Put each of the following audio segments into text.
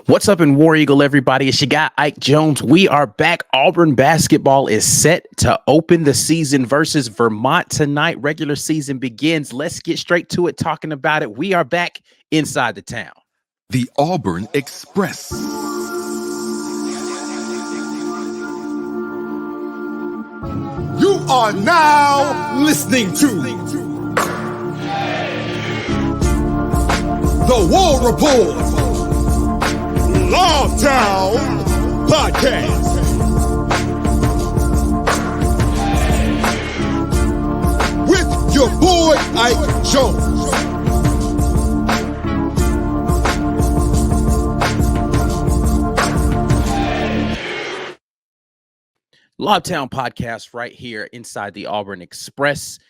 What's up in War Eagle, everybody? It's your guy, Ike Jones. We are back. Auburn basketball is set to open the season versus Vermont tonight. Regular season begins. Let's get straight to it, talking about it. We are back inside the town. The Auburn Express. You are now listening to the War Report Lawtown Podcast. With your boy Ike Jones. Lawtown Podcast right here inside the Auburn Express.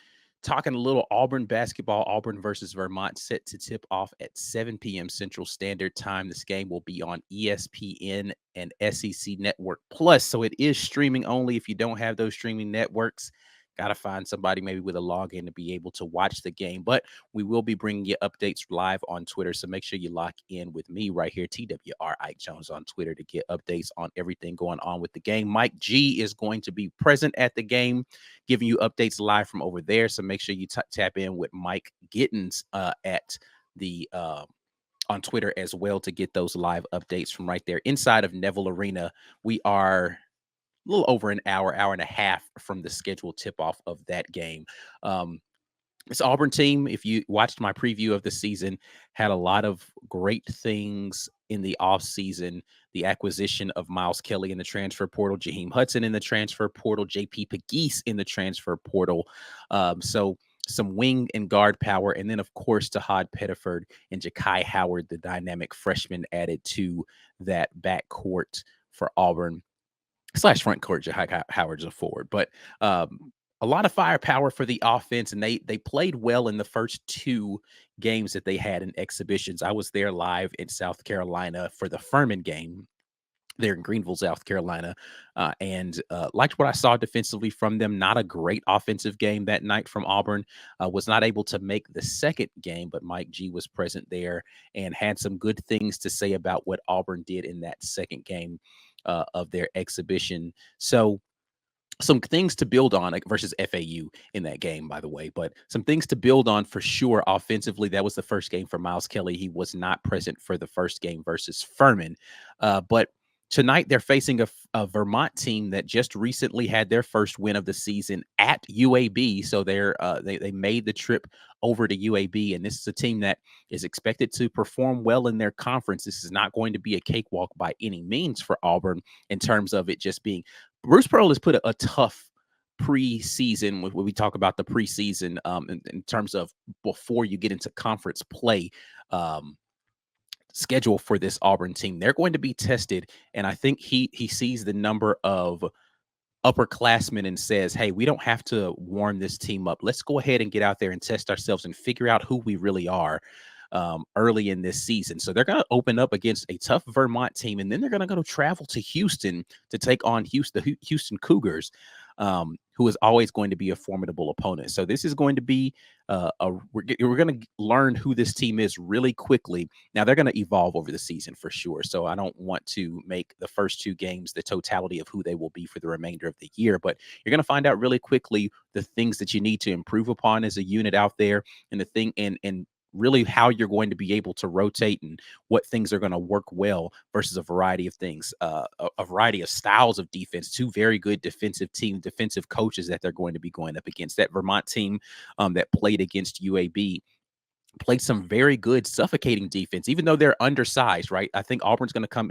Talking a little Auburn basketball, Auburn versus Vermont, set to tip off at 7 p.m. Central Standard Time. This game will be on ESPN and SEC Network Plus, so it is streaming only. If you don't have those streaming networks, got to find somebody maybe with a login to be able to watch the game. But we will be bringing you updates live on Twitter, so make sure you lock in with me right here, TWR Ike Jones on Twitter, to get updates on everything going on with the game. Mike G is going to be present at the game, giving you updates live from over there. So make sure you tap in with Mike Gittens at the on Twitter as well to get those live updates from right there inside of Neville Arena. We are a little over an hour and a half from the scheduled tip-off of that game. This Auburn team, if you watched my preview of the season, had a lot of great things in the offseason. The acquisition of Miles Kelly in the transfer portal, Jaheim Hudson in the transfer portal, JP Pegues in the transfer portal. So some wing and guard power. And then, of course, Tahad Pettiford and Ja'Kai Howard, the dynamic freshman, added to that backcourt for Auburn. / front court. Ja'Kai Howard's a forward, but a lot of firepower for the offense, and they played well in the first two games that they had in exhibitions. I was there live in South Carolina for the Furman game there in Greenville, South Carolina, and liked what I saw defensively from them. Not a great offensive game that night from Auburn. Was not able to make the second game, but Mike G was present there and had some good things to say about what Auburn did in that second game of their exhibition. So some things to build on, like versus FAU in that game, by the way, but some things to build on for sure offensively. That was the first game for Miles Kelly. He was not present for the first game versus Furman. But tonight they're facing a Vermont team that just recently had their first win of the season at UAB. So they made the trip over to UAB, and this is a team that is expected to perform well in their conference. This is not going to be a cakewalk by any means for Auburn in terms of it just being. Bruce Pearl has put a tough preseason when we talk about the preseason in terms of before you get into conference play schedule for this Auburn team. They're going to be tested, and I think he sees the number of upperclassmen and says, hey, we don't have to warm this team up. Let's go ahead and get out there and test ourselves and figure out who we really are early in this season. So they're going to open up against a tough Vermont team, and then they're going to go to travel to Houston to take on the Houston Cougars, who is always going to be a formidable opponent. So this is going to be we're going to learn who this team is really quickly. Now they're going to evolve over the season for sure. So I don't want to make the first two games the totality of who they will be for the remainder of the year, but you're going to find out really quickly the things that you need to improve upon as a unit out there, and the thing and really how you're going to be able to rotate and what things are going to work well versus a variety of things, a variety of styles of defense. Two very good defensive coaches that they're going to be going up against. That Vermont team that played against UAB played some very good suffocating defense, even though they're undersized, right? I think Auburn's going to come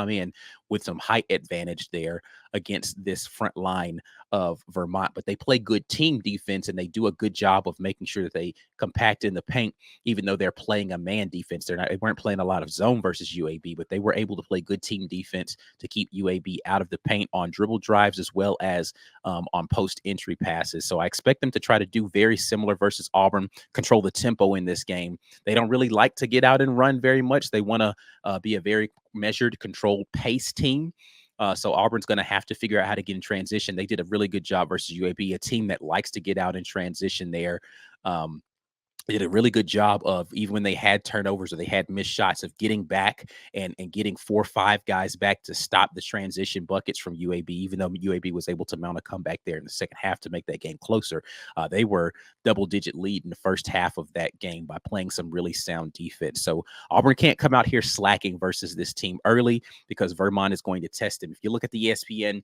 in with some height advantage there against this front line of Vermont, but they play good team defense, and they do a good job of making sure that they compact in the paint, even though they're playing a man defense. They weren't playing a lot of zone versus UAB, but they were able to play good team defense to keep UAB out of the paint on dribble drives as well as on post entry passes. So I expect them to try to do very similar versus Auburn, control the tempo in this game. They don't really like to get out and run very much. They want to be a very measured, controlled pace team. So Auburn's going to have to figure out how to get in transition. They did a really good job versus UAB, a team that likes to get out in transition there. They did a really good job of, even when they had turnovers or they had missed shots, of getting back and getting 4 or 5 guys back to stop the transition buckets from UAB. Even though UAB was able to mount a comeback there in the second half to make that game closer, they were double-digit lead in the first half of that game by playing some really sound defense. So Auburn can't come out here slacking versus this team early, because Vermont is going to test them. If you look at the ESPN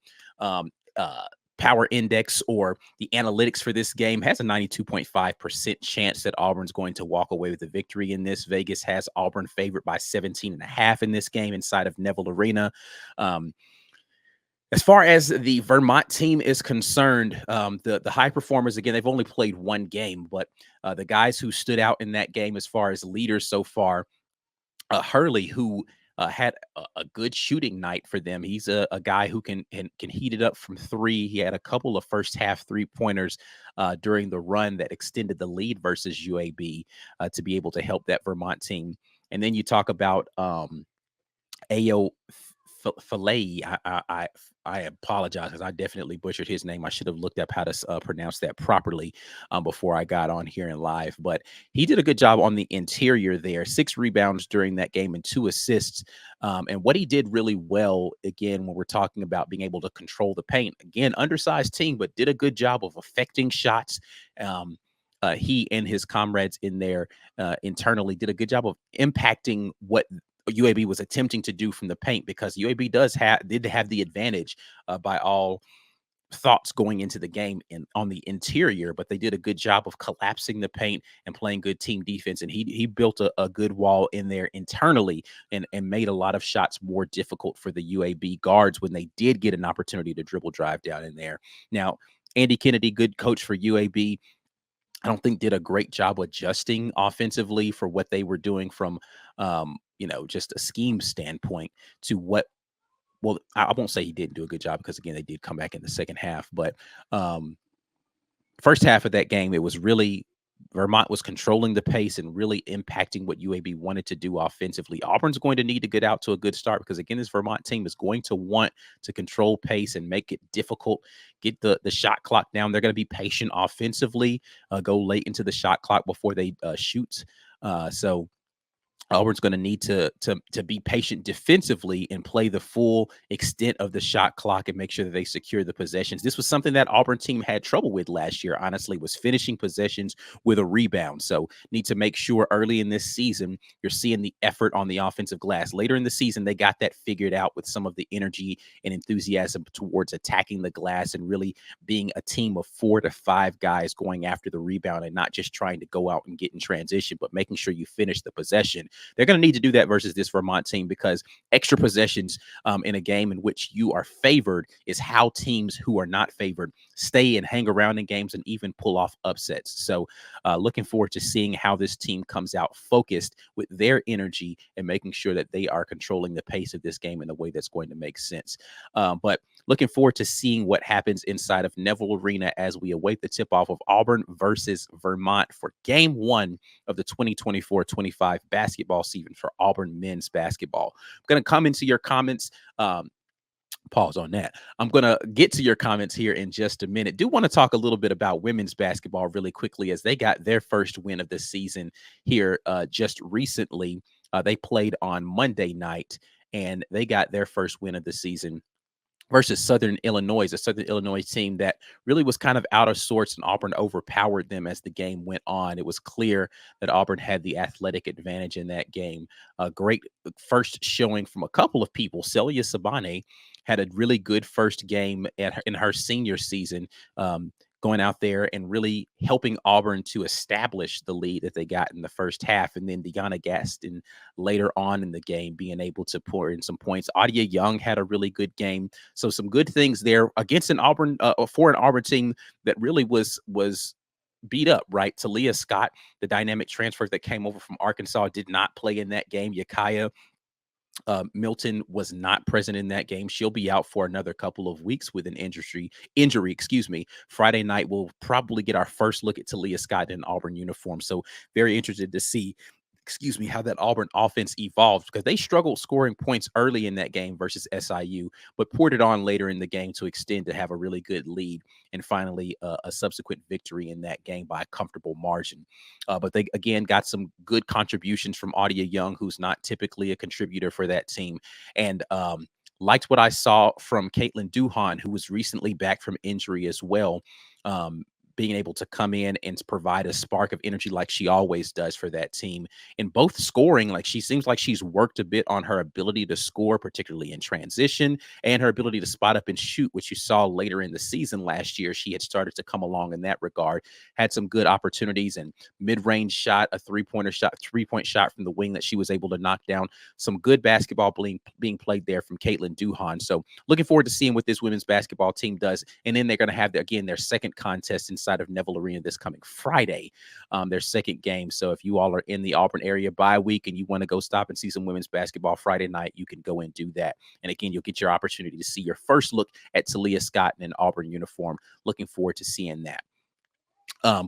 power index, or the analytics for this game, has a 92.5% chance that Auburn's going to walk away with the victory in this. Vegas has Auburn favored by 17.5 in this game inside of Neville Arena. As far as the Vermont team is concerned, the high performers, again, they've only played one game, but the guys who stood out in that game as far as leaders so far, Hurley, who had a good shooting night for them. He's a guy who can heat it up from three. He had a couple of first half 3-pointers during the run that extended the lead versus UAB to be able to help that Vermont team. And then you talk about Ayo Falei. I apologize, because I definitely butchered his name. I should have looked up how to pronounce that properly before I got on here in live. But he did a good job on the interior there. 6 rebounds during that game and 2 assists. And what he did really well, again, when we're talking about being able to control the paint, again, undersized team, but did a good job of affecting shots. He and his comrades in there internally did a good job of impacting what UAB was attempting to do from the paint, because UAB did have the advantage by all thoughts going into the game on the interior, but they did a good job of collapsing the paint and playing good team defense. And he built a good wall in there internally, and made a lot of shots more difficult for the UAB guards when they did get an opportunity to dribble drive down in there. Now, Andy Kennedy, good coach for UAB, I don't think did a great job adjusting offensively for what they were doing from, just a scheme standpoint to what. Well, I won't say he didn't do a good job, because again, they did come back in the second half. But first half of that game, it was really Vermont was controlling the pace and really impacting what UAB wanted to do offensively. Auburn's going to need to get out to a good start, because again, this Vermont team is going to want to control pace and make it difficult, get the shot clock down. They're going to be patient offensively, go late into the shot clock before they shoot. So Auburn's going to need to be patient defensively and play the full extent of the shot clock and make sure that they secure the possessions. This was something that Auburn team had trouble with last year, honestly, was finishing possessions with a rebound. So need to make sure early in this season you're seeing the effort on the offensive glass. Later in the season, they got that figured out with some of the energy and enthusiasm towards attacking the glass and really being a team of 4 to 5 guys going after the rebound, and not just trying to go out and get in transition, but making sure you finish the possession. They're going to need to do that versus this Vermont team, because extra possessions in a game in which you are favored is how teams who are not favored stay and hang around in games and even pull off upsets. So looking forward to seeing how this team comes out focused with their energy and making sure that they are controlling the pace of this game in a way that's going to make sense. But looking forward to seeing what happens inside of Neville Arena as we await the tip-off of Auburn versus Vermont for Game 1 of the 2024-25 basketball season for Auburn men's basketball. I'm going to come into your comments. Pause on that. I'm going to get to your comments here in just a minute. Do want to talk a little bit about women's basketball really quickly, as they got their first win of the season here just recently. They played on Monday night, and they got their first win of the season versus Southern Illinois, a Southern Illinois team that really was kind of out of sorts, and Auburn overpowered them as the game went on. It was clear that Auburn had the athletic advantage in that game. A great first showing from a couple of people. Celia Sabane had a really good first game in her senior season, going out there and really helping Auburn to establish the lead that they got in the first half. And then Deanna Gaston later on in the game being able to pour in some points. Adia Young had a really good game. So some good things there against an Auburn, for an Auburn team that really was beat up, right? Talia Scott, the dynamic transfer that came over from Arkansas, did not play in that game. Yakaya Milton was not present in that game. She'll be out for another couple of weeks with an injury. Friday night, we'll probably get our first look at Talia Scott in Auburn uniform. So very interested to see excuse me, how that Auburn offense evolved, because they struggled scoring points early in that game versus SIU, but poured it on later in the game to extend to have a really good lead, and finally a subsequent victory in that game by a comfortable margin. But they, again, got some good contributions from Audia Young, who's not typically a contributor for that team. And liked what I saw from Caitlin Duhan, who was recently back from injury as well. Being able to come in and provide a spark of energy like she always does for that team. In both scoring, like, she seems like she's worked a bit on her ability to score, particularly in transition, and her ability to spot up and shoot, which you saw later in the season last year. She had started to come along in that regard, had some good opportunities and mid-range shot, a three-point shot from the wing that she was able to knock down. Some good basketball being played there from Caitlin Duhan. So looking forward to seeing what this women's basketball team does. And then they're going to have, again, their second contest inside of Neville Arena this coming Friday, their second game. So if you all are in the Auburn area bye week and you want to go stop and see some women's basketball Friday night, you can go and do that. And again, you'll get your opportunity to see your first look at Talia Scott in an Auburn uniform. Looking forward to seeing that.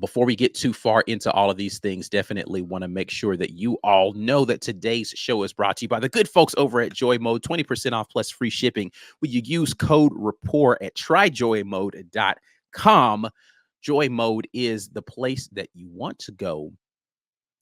Before we get too far into all of these things, definitely want to make sure that you all know that today's show is brought to you by the good folks over at Joy Mode. 20% off plus free shipping when you use code RAPPORT at tryjoymode.com. Joy Mode is the place that you want to go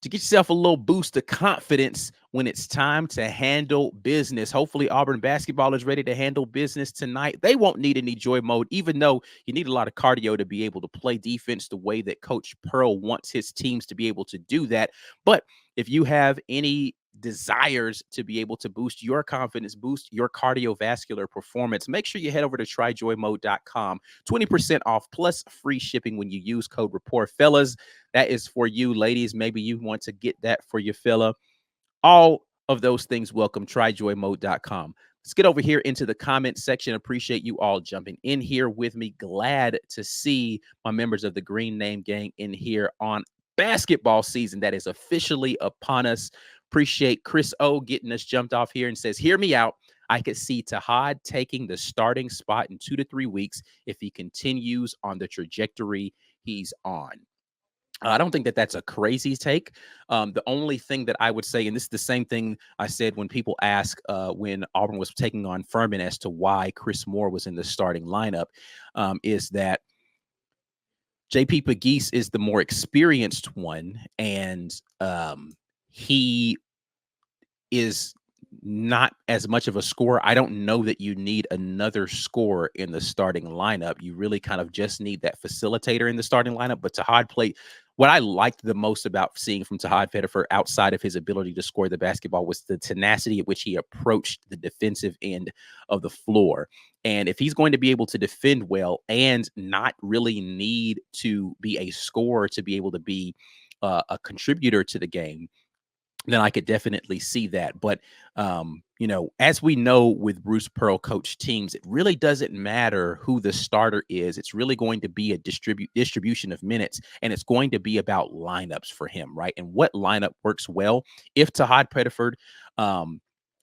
to get yourself a little boost of confidence when it's time to handle business. Hopefully Auburn basketball is ready to handle business tonight. They won't need any Joy Mode, even though you need a lot of cardio to be able to play defense the way that Coach Pearl wants his teams to be able to do that. But if you have any desires to be able to boost your confidence, boost your cardiovascular performance, make sure you head over to tryjoymode.com. 20% off plus free shipping when you use code RAPPORT. Fellas, that is for you. Ladies, maybe you want to get that for your fella. All of those things welcome. Tryjoymode.com. Let's get over here into the comment section. Appreciate you all jumping in here with me. Glad to see my members of the Green Name Gang in here on basketball season that is officially upon us. Appreciate Chris O getting us jumped off here and says, hear me out. I could see Tahad taking the starting spot in 2 to 3 weeks if he continues on the trajectory he's on. I don't think that that's a crazy take. The only thing that I would say, and this is the same thing I said when people ask when Auburn was taking on Furman as to why Chris Moore was in the starting lineup, is that JP Pegues is the more experienced one, and he is not as much of a scorer. I don't know that you need another scorer in the starting lineup. You really kind of just need that facilitator in the starting lineup. But Tahad played. What I liked the most about seeing from Tahad Pettiford outside of his ability to score the basketball was the tenacity at which he approached the defensive end of the floor. And if he's going to be able to defend well and not really need to be a scorer to be able to be a contributor to the game, then I could definitely see that. But, as we know with Bruce Pearl coach teams, it really doesn't matter who the starter is. It's really going to be a distribution of minutes, and it's going to be about lineups for him, right? And what lineup works well. If Tahad Pettiford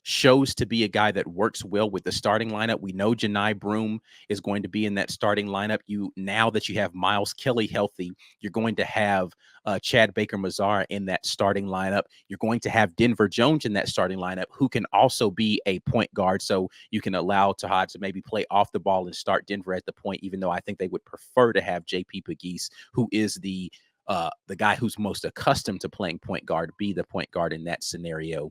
shows to be a guy that works well with the starting lineup, we know Janai Broom is going to be in that starting lineup. Now that you have Miles Kelly healthy, you're going to have Chad Baker-Mazara in that starting lineup. You're going to have Denver Jones in that starting lineup, who can also be a point guard. So you can allow Tahad to maybe play off the ball and start Denver at the point, even though I think they would prefer to have JP Pegues, who is the guy who's most accustomed to playing point guard, be the point guard in that scenario.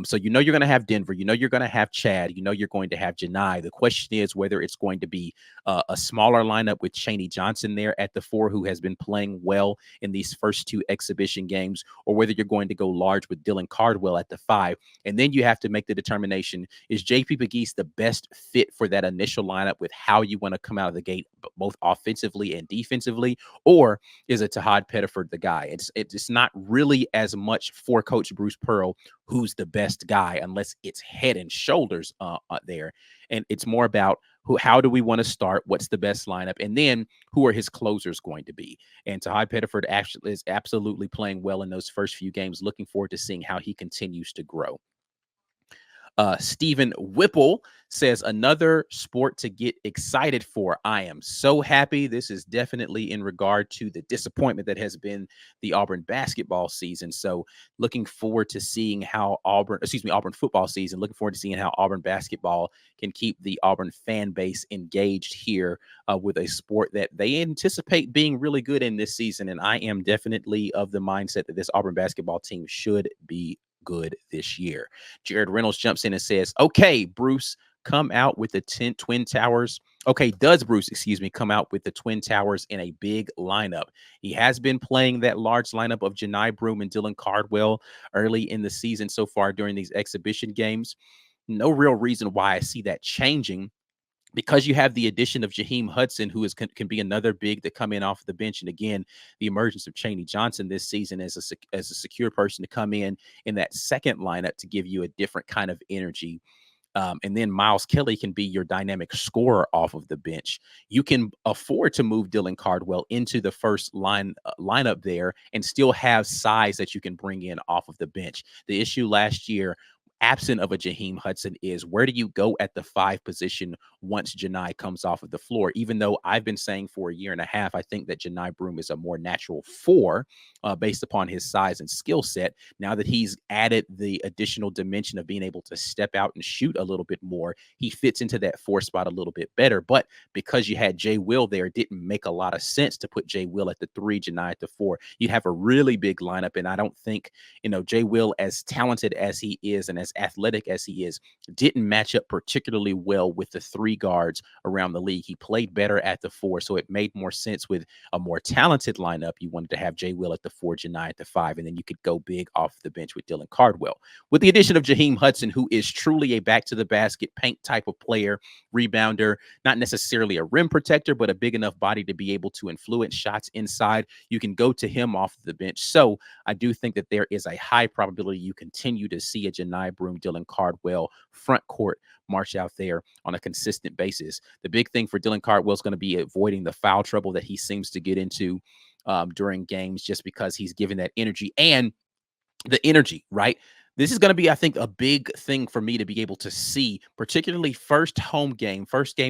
So you're going to have Denver, you're going to have Chad, you're going to have Janai. The question is whether it's going to be a smaller lineup with Chaney Johnson there at the 4, who has been playing well in these first 2 exhibition games, or whether you're going to go large with Dylan Cardwell at the 5. And then you have to make the determination, is JP Pegues the best fit for that initial lineup with how you want to come out of the gate, both offensively and defensively, or is it Tahad Pettiford the guy? It's not really as much for Coach Bruce Pearl who's the best guy, unless it's head and shoulders there. And it's more about how do we want to start? What's the best lineup? And then who are his closers going to be? And Tahad Pettiford actually is absolutely playing well in those first few games. Looking forward to seeing how he continues to grow. Stephen Whipple says, another sport to get excited for. I am so happy. This is definitely in regard to the disappointment that has been the Auburn basketball season. So looking forward to seeing how Auburn football season, looking forward to seeing how Auburn basketball can keep the Auburn fan base engaged here with a sport that they anticipate being really good in this season. And I am definitely of the mindset that this Auburn basketball team should be good this year. Jared Reynolds jumps in and says, okay, Bruce, come out with the Twin Towers. Okay, does Bruce, come out with the Twin Towers in a big lineup? He has been playing that large lineup of Janai Broome and Dylan Cardwell early in the season so far during these exhibition games. No real reason why I see that changing, because you have the addition of Jaheim Hudson, who can be another big to come in off the bench. And again, the emergence of Chaney Johnson this season as a secure person to come in that second lineup to give you a different kind of energy. And then Miles Kelly can be your dynamic scorer off of the bench. You can afford to move Dylan Cardwell into the first lineup there and still have size that you can bring in off of the bench. The issue last year, absent of a Jaheim Hudson, is where do you go at the 5 position once Janai comes off of the floor? Even though I've been saying for a year and a half, I think that Janai Broome is a more natural 4 based upon his size and skill set. Now that he's added the additional dimension of being able to step out and shoot a little bit more, he fits into that 4 spot a little bit better. But because you had Jay Will there, it didn't make a lot of sense to put Jay Will at the 3, Janai at the 4. You have a really big lineup, and I don't think, Jay Will, as talented as he is and as athletic as he is, didn't match up particularly well with the 3 guards around the league. He played better at the 4, so it made more sense with a more talented lineup. You wanted to have Jay Will at the 4, Janai at the 5, and then you could go big off the bench with Dylan Cardwell. With the addition of Jaheim Hudson, who is truly a back-to-the-basket paint type of player, rebounder, not necessarily a rim protector, but a big enough body to be able to influence shots inside, you can go to him off the bench. So I do think that there is a high probability you continue to see a Janai Broome, Dylan Cardwell front court march out there on a consistent basis. The big thing for Dylan Cardwell is going to be avoiding the foul trouble that he seems to get into during games, just because he's given that energy and the energy, right? This is going to be, I think, a big thing for me to be able to see, particularly first game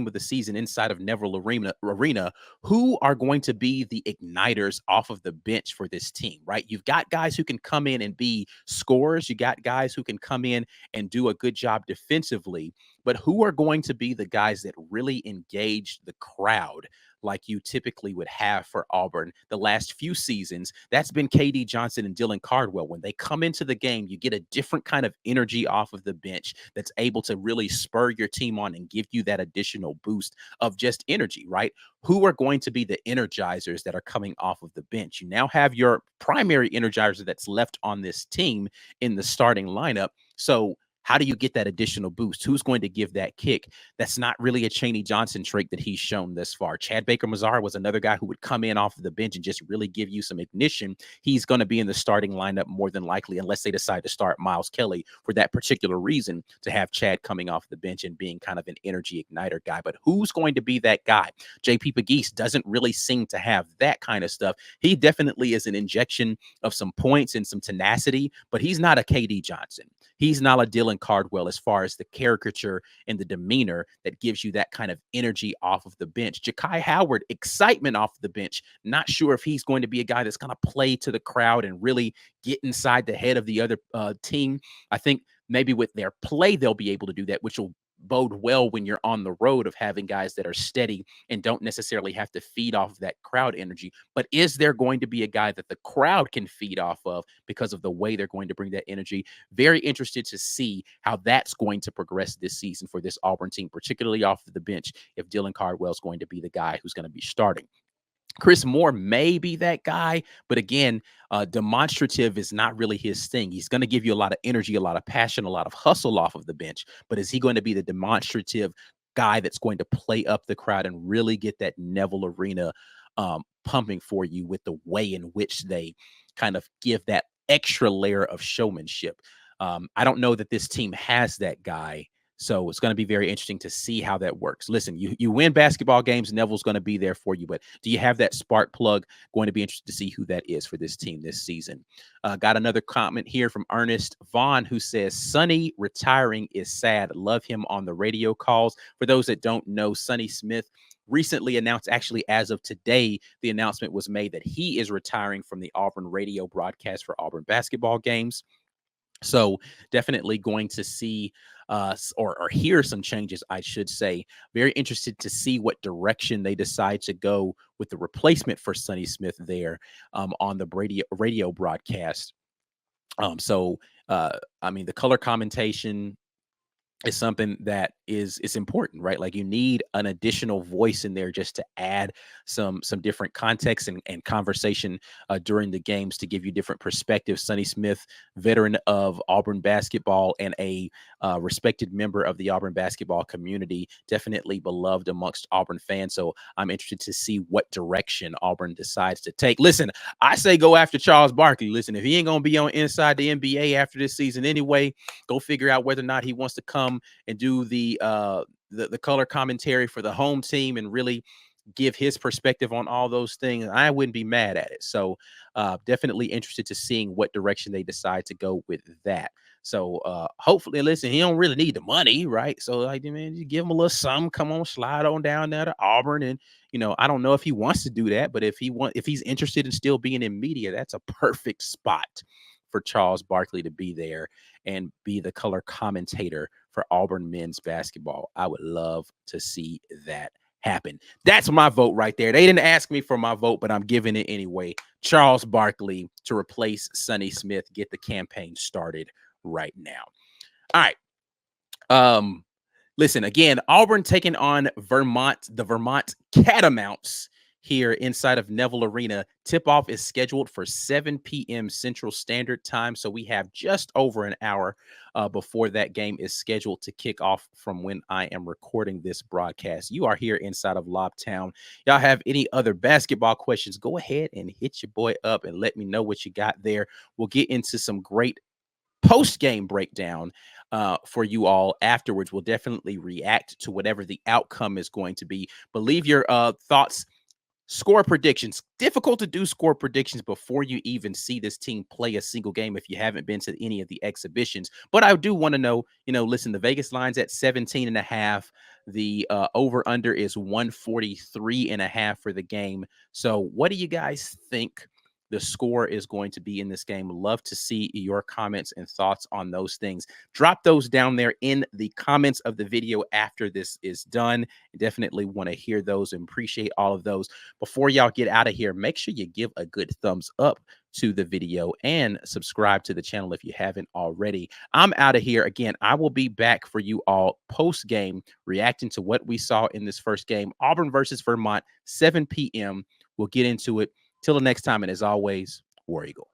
of the season inside of Neville Arena, who are going to be the igniters off of the bench for this team, right? You've got guys who can come in and be scorers. You got guys who can come in and do a good job defensively, but who are going to be the guys that really engage the crowd like you typically would have for Auburn the last few seasons? That's been KD Johnson and Dylan Cardwell. When they come into the game, you get a different kind of energy off of the bench that's able to really spur your team on and give you that additional boost of just energy, right? Who are going to be the energizers that are coming off of the bench? You now have your primary energizer that's left on this team in the starting lineup. So how do you get that additional boost? Who's going to give that kick? That's not really a Chaney Johnson trait that he's shown this far. Chad Baker-Mazara was another guy who would come in off of the bench and just really give you some ignition. He's going to be in the starting lineup more than likely, unless they decide to start Miles Kelly for that particular reason, to have Chad coming off the bench and being kind of an energy igniter guy. But who's going to be that guy? JP Pegues doesn't really seem to have that kind of stuff. He definitely is an injection of some points and some tenacity, but he's not a KD Johnson. He's not a Dylan Cardwell as far as the caricature and the demeanor that gives you that kind of energy off of the bench. Ja'Kai Howard, excitement off the bench. Not sure if he's going to be a guy that's going to play to the crowd and really get inside the head of the other team. I think maybe with their play, they'll be able to do that, which will bode well when you're on the road of having guys that are steady and don't necessarily have to feed off of that crowd energy. But is there going to be a guy that the crowd can feed off of because of the way they're going to bring that energy? Very interested to see how that's going to progress this season for this Auburn team, particularly off of the bench, if Dylan Cardwell is going to be the guy who's going to be starting. Chris Moore may be that guy, but again, demonstrative is not really his thing. He's going to give you a lot of energy, a lot of passion, a lot of hustle off of the bench, but is he going to be the demonstrative guy that's going to play up the crowd and really get that Neville Arena pumping for you with the way in which they kind of give that extra layer of showmanship? I don't know that this team has that guy So it's going to be very interesting to see how that works. Listen, you win basketball games, Neville's going to be there for you, but do you have that spark plug? Going to be interested to see who that is for this team this season. Got another comment here from Ernest Vaughn, who says, Sonny retiring is sad. Love him on the radio calls. For those that don't know, Sonny Smith recently announced, actually as of today, the announcement was made that he is retiring from the Auburn radio broadcast for Auburn basketball games. So definitely going to see or hear some changes, I should say. Very interested to see what direction they decide to go with the replacement for Sonny Smith there on the radio broadcast. I mean, the color commentation is something that is important, right? Like you need an additional voice in there just to add some different context and conversation during the games to give you different perspectives. Sonny Smith, veteran of Auburn basketball and a respected member of the Auburn basketball community, definitely beloved amongst Auburn fans. So I'm interested to see what direction Auburn decides to take. Listen, I say go after Charles Barkley. Listen, if he ain't gonna be on Inside the NBA after this season anyway, go figure out whether or not he wants to come and do the color commentary for the home team and really give his perspective on all those things. I wouldn't be mad at it. So definitely interested to seeing what direction they decide to go with that. So hopefully, listen, he don't really need the money, right? So like, man, you give him a little something, come on, slide on down there to Auburn. And, I don't know if he wants to do that, but if he's interested in still being in media, that's a perfect spot for Charles Barkley to be there and be the color commentator for Auburn men's basketball. I would love to see that happen. That's my vote right there. They didn't ask me for my vote, but I'm giving it anyway. Charles Barkley to replace Sonny Smith. Get the campaign started right now. All right. Listen, again, Auburn taking on Vermont, the Vermont Catamounts here inside of Neville Arena. Tip-off is scheduled for 7 p.m. Central Standard Time, so we have just over an hour before that game is scheduled to kick off from when I am recording this broadcast. You are here inside of Lobtown. Y'all have any other basketball questions, go ahead and hit your boy up and let me know what you got there. We'll get into some great post-game breakdown for you all afterwards. We'll definitely react to whatever the outcome is going to be. Believe your thoughts. Score predictions. Difficult to do score predictions before you even see this team play a single game if you haven't been to any of the exhibitions. But I do want to know, listen, the Vegas line's at 17.5. The over-under is 143.5 for the game. So what do you guys think the score is going to be in this game? Love to see your comments and thoughts on those things. Drop those down there in the comments of the video after this is done. Definitely want to hear those and appreciate all of those. Before y'all get out of here, make sure you give a good thumbs up to the video and subscribe to the channel if you haven't already. I'm out of here. Again, I will be back for you all post-game reacting to what we saw in this first game. Auburn versus Vermont, 7 p.m. We'll get into it. Till the next time, and as always, War Eagle.